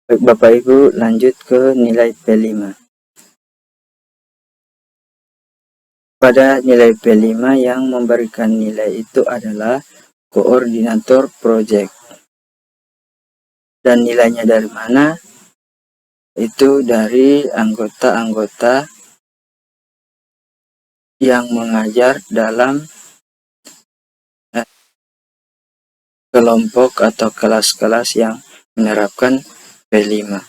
Baik Bapak Ibu, lanjut ke nilai P5. Pada nilai P5 yang memberikan nilai itu adalah koordinator proyek. Dan nilainya dari mana? Itu dari anggota-anggota yang mengajar dalam kelompok atau kelas-kelas yang menerapkan P5.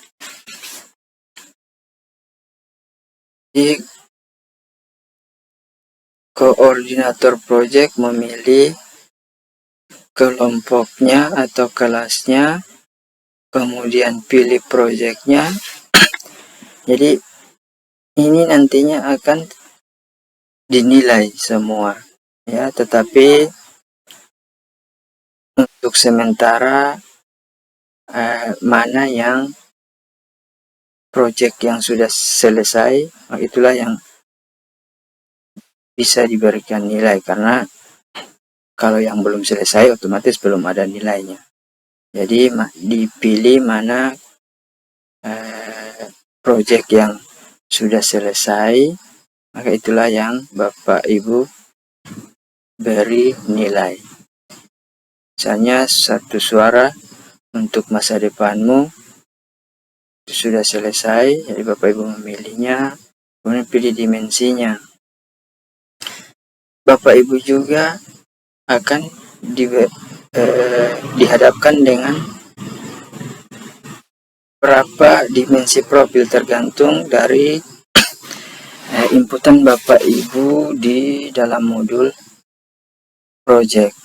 Di koordinator proyek memilih kelompoknya atau kelasnya, kemudian pilih proyeknya. Jadi ini nantinya akan dinilai semua ya, tetapi untuk sementara mana yang proyek yang sudah selesai, itulah yang bisa diberikan nilai, karena kalau yang belum selesai otomatis belum ada nilainya. Jadi dipilih mana proyek yang sudah selesai, maka itulah yang Bapak Ibu beri nilai. Misalnya satu suara untuk masa depanmu sudah selesai, jadi Bapak Ibu memilihnya, kemudian pilih dimensinya. Bapak Ibu juga akan dihadapkan dengan berapa dimensi profil, tergantung dari inputan Bapak Ibu di dalam modul project.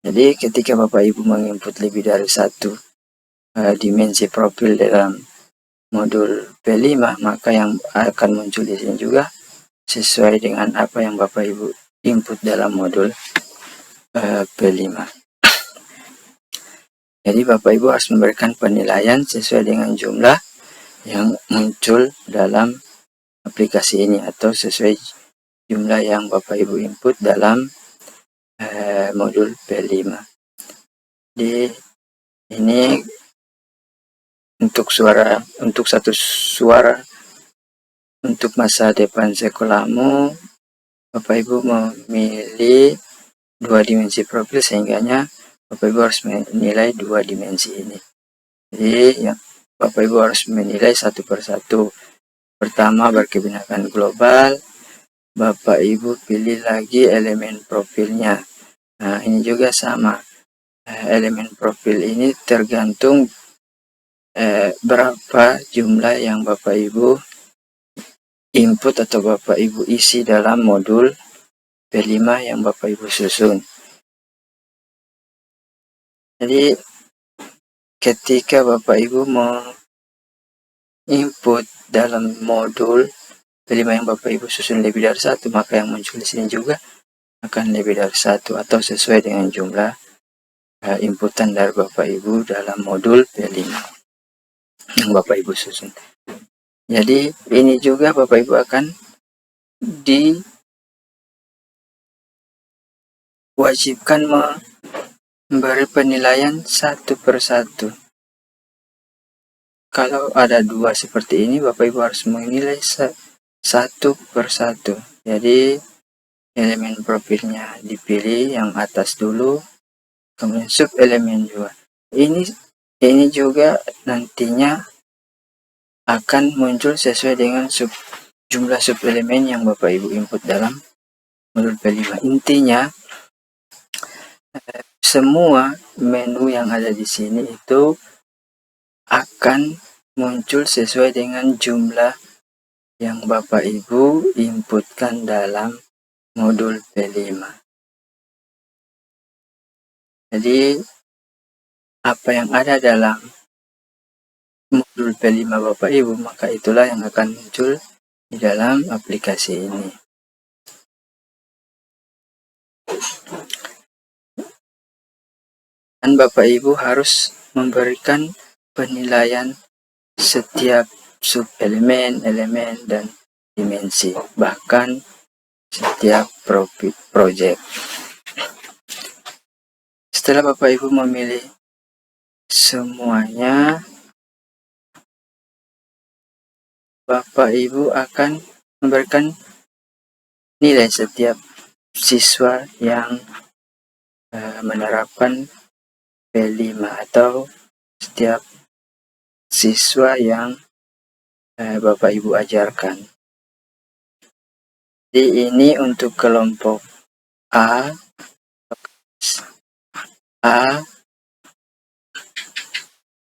Jadi ketika Bapak Ibu menginput lebih dari satu dimensi profil dalam modul P5, maka yang akan muncul di sini juga sesuai dengan apa yang Bapak Ibu input dalam modul P5. Jadi Bapak Ibu harus memberikan penilaian sesuai dengan jumlah yang muncul dalam aplikasi ini, atau sesuai jumlah yang Bapak Ibu input dalam modul P5. Di ini untuk satu suara untuk masa depan sekolahmu, Bapak Ibu memilih 2 dimensi profil, sehingganya Bapak Ibu harus menilai 2 dimensi ini. Jadi ya, Bapak Ibu harus menilai satu persatu. Pertama, berkebinekaan global. Bapak Ibu pilih lagi elemen profilnya. Nah, ini juga sama. Elemen profil ini tergantung berapa jumlah yang Bapak Ibu input atau Bapak Ibu isi dalam modul P5 yang Bapak Ibu susun. Jadi ketika Bapak Ibu input dalam modul P5 yang Bapak Ibu susun lebih dari 1, maka yang muncul di sini juga akan lebih dari 1 atau sesuai dengan jumlah inputan dari Bapak Ibu dalam modul P5 yang Bapak Ibu susun. Jadi ini juga Bapak Ibu akan diwajibkan memberi penilaian satu persatu. Kalau ada 2 seperti ini, Bapak Ibu harus menilai satu persatu. Jadi elemen profilnya dipilih yang atas dulu, kemudian sub elemen juga. Ini juga nantinya akan muncul sesuai dengan jumlah sub elemen yang Bapak Ibu input dalam modul P5. Intinya semua menu yang ada di sini itu akan muncul sesuai dengan jumlah yang Bapak Ibu inputkan dalam modul P5. Jadi apa yang ada dalam modul P5 Bapak Ibu, maka itulah yang akan muncul di dalam aplikasi ini. Dan Bapak Ibu harus memberikan penilaian setiap sub elemen, dan dimensi, bahkan setiap project. Setelah Bapak Ibu memilih semuanya, Bapak Ibu akan memberikan nilai setiap siswa yang menerapkan P5 atau setiap siswa yang Bapak Ibu ajarkan. Jadi ini untuk kelompok A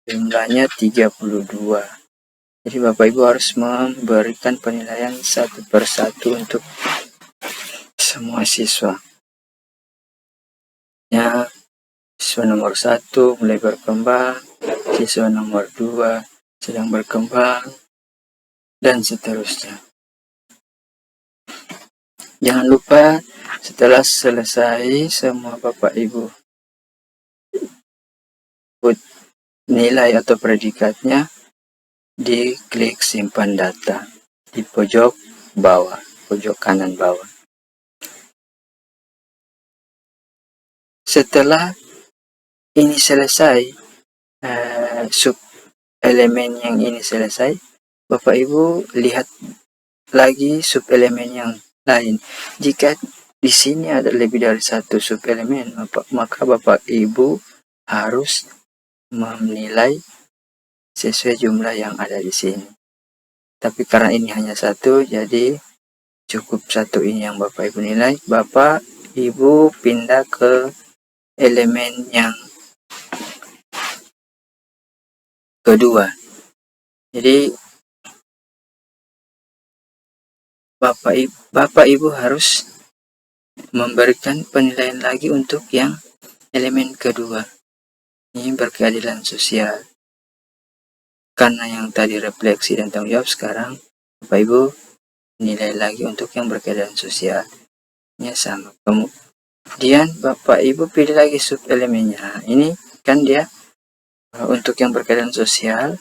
jumlahnya 32. Jadi Bapak Ibu harus memberikan penilaian satu persatu untuk semua siswa. Ya, siswa nomor 1 mulai berkembang, siswa nomor 2 sedang berkembang, dan seterusnya. Jangan lupa setelah selesai semua Bapak Ibu nilai atau predikatnya, diklik simpan data di pojok bawah, pojok kanan bawah. Setelah ini selesai, sub elemen yang ini selesai, Bapak Ibu lihat lagi sub elemen yang lain. Jika di sini ada lebih dari satu sub elemen, maka Bapak Ibu harus menilai sesuai jumlah yang ada di sini. Tapi karena ini hanya satu, jadi cukup satu ini yang Bapak Ibu nilai. Bapak Ibu pindah ke elemen yang kedua. Jadi Bapak Ibu harus memberikan penilaian lagi untuk yang elemen kedua. Ini berkeadilan sosial. Karena yang tadi refleksi dan tanggung jawab, sekarang Bapak Ibu nilai lagi untuk yang berkeadilan sosial. Ini sama. Kemudian Bapak Ibu pilih lagi sub elemennya. Ini kan dia untuk yang berkeadilan sosial,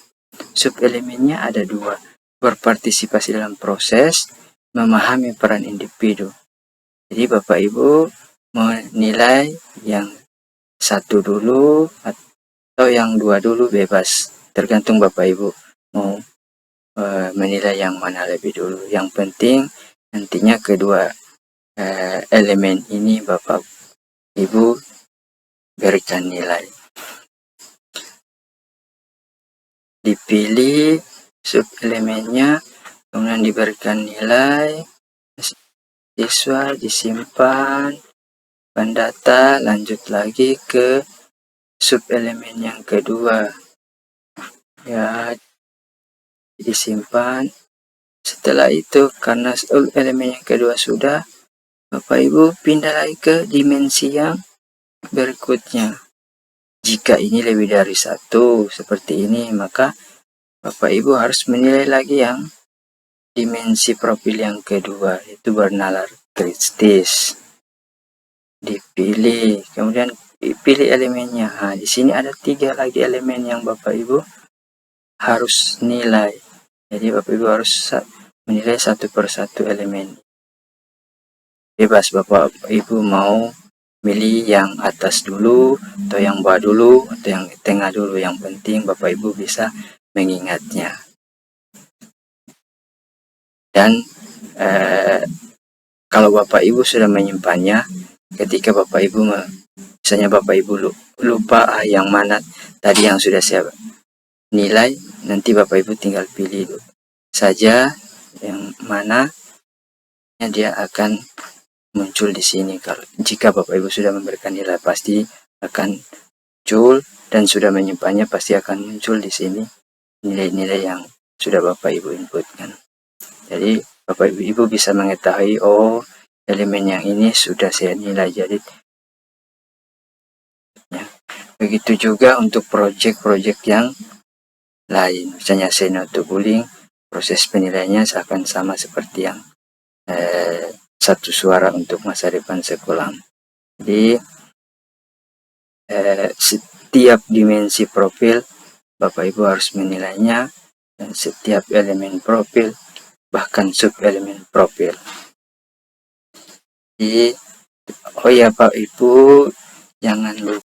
sub elemennya ada 2. Berpartisipasi dalam proses, memahami peran individu. Jadi Bapak Ibu menilai yang 1 dulu atau yang 2 dulu, bebas. Tergantung Bapak Ibu mau menilai yang mana lebih dulu. Yang penting nantinya kedua elemen ini Bapak Ibu berikan nilai. Dipilih sub elemennya, kemudian diberikan nilai, siswa disimpan, data, lanjut lagi ke sub elemen yang kedua. Ya, disimpan. Setelah itu, karena sub elemen yang kedua sudah, Bapak Ibu pindah lagi ke dimensi yang berikutnya. Jika ini lebih dari 1 seperti ini, maka Bapak Ibu harus menilai lagi yang dimensi profil yang kedua, yaitu bernalar kritis. Dipilih, kemudian pilih elemennya. Nah, di sini ada 3 lagi elemen yang Bapak Ibu harus nilai. Jadi Bapak Ibu harus menilai satu persatu elemen. Bebas Bapak Ibu mau milih yang atas dulu, atau yang bawah dulu, atau yang tengah dulu. Yang penting Bapak Ibu bisa mengingatnya. Dan kalau Bapak Ibu sudah menyimpannya, ketika Bapak Ibu misalnya Bapak Ibu lupa yang mana tadi yang sudah saya nilai, nanti Bapak Ibu tinggal pilih saja yang mana dia akan muncul di sini. Kalau jika Bapak Ibu sudah memberikan nilai, pasti akan muncul, dan sudah menyimpannya pasti akan muncul di sini nilai-nilai yang sudah Bapak Ibu inputkan. Jadi Bapak Ibu bisa mengetahui, oh elemen yang ini sudah saya nilai. Jadi ya, begitu juga untuk proyek-proyek yang lain. Misalnya Seno2Bullying, proses penilaiannya akan sama seperti yang satu suara untuk masa depan sekolah. Jadi setiap dimensi profil Bapak Ibu harus menilainya, dan setiap elemen profil, bahkan sub elemen profil. Jadi, oh ya Pak Ibu, jangan lupa